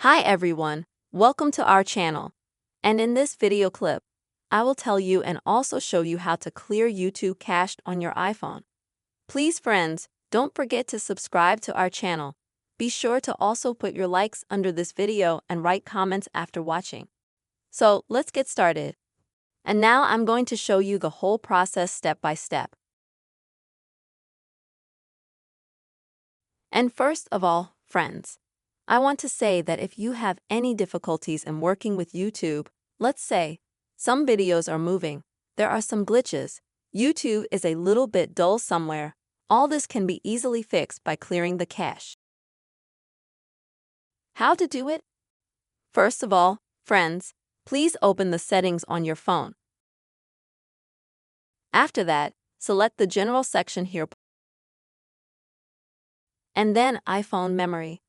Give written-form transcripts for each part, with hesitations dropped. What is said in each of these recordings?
Hi everyone, welcome to our channel. And in this video clip, I will tell you and also show you how to clear YouTube cached on your iPhone. Please friends, don't forget to subscribe to our channel. Be sure to also put your likes under this video and write comments after watching. So let's get started. And now I'm going to show you the whole process step by step. And first of all, friends, I want to say that if you have any difficulties in working with YouTube, let's say some videos are moving, there are some glitches, YouTube is a little bit dull somewhere, all this can be easily fixed by clearing the cache. How to do it? First of all, friends, please open the settings on your phone. After that, select the general section here and then iPhone memory.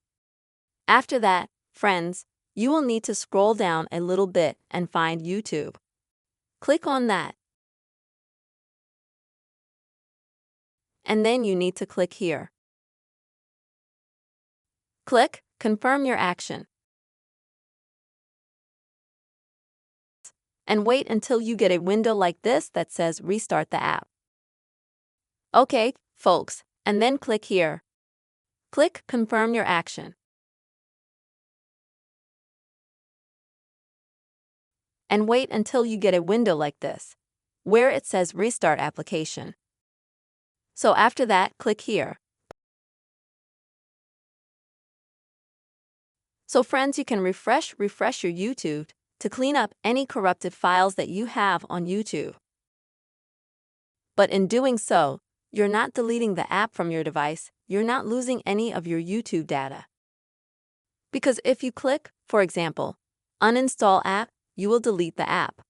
After that, friends, you will need to scroll down a little bit and find YouTube. Click on that. And then you need to click here. Click Confirm your action. And wait until you get a window like this that says Restart the app. Okay, folks, and then click here. Click Confirm your action. And wait until you get a window like this, where it says Restart application. So after that, click here. So friends, you can refresh your YouTube to clean up any corrupted files that you have on YouTube. But in doing so, you're not deleting the app from your device, you're not losing any of your YouTube data. Because if you click, for example, Uninstall app, you will delete the app.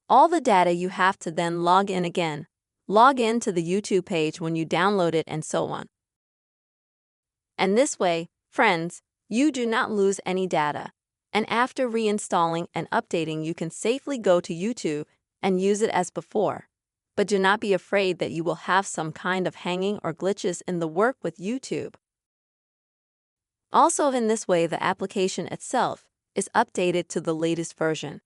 All the data you have to then log in again. Log in to the YouTube page when you download it and so on. And this way, friends, you do not lose any data. And after reinstalling and updating, you can safely go to YouTube and use it as before. But do not be afraid that you will have some kind of hanging or glitches in the work with YouTube. Also, in this way, the application itself is updated to the latest version.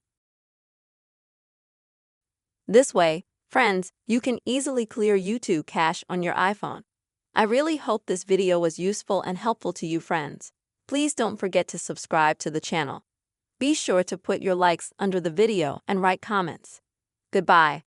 This way, friends, you can easily clear YouTube cache on your iPhone. I really hope this video was useful and helpful to you friends. Please don't forget to subscribe to the channel. Be sure to put your likes under the video and write comments. Goodbye.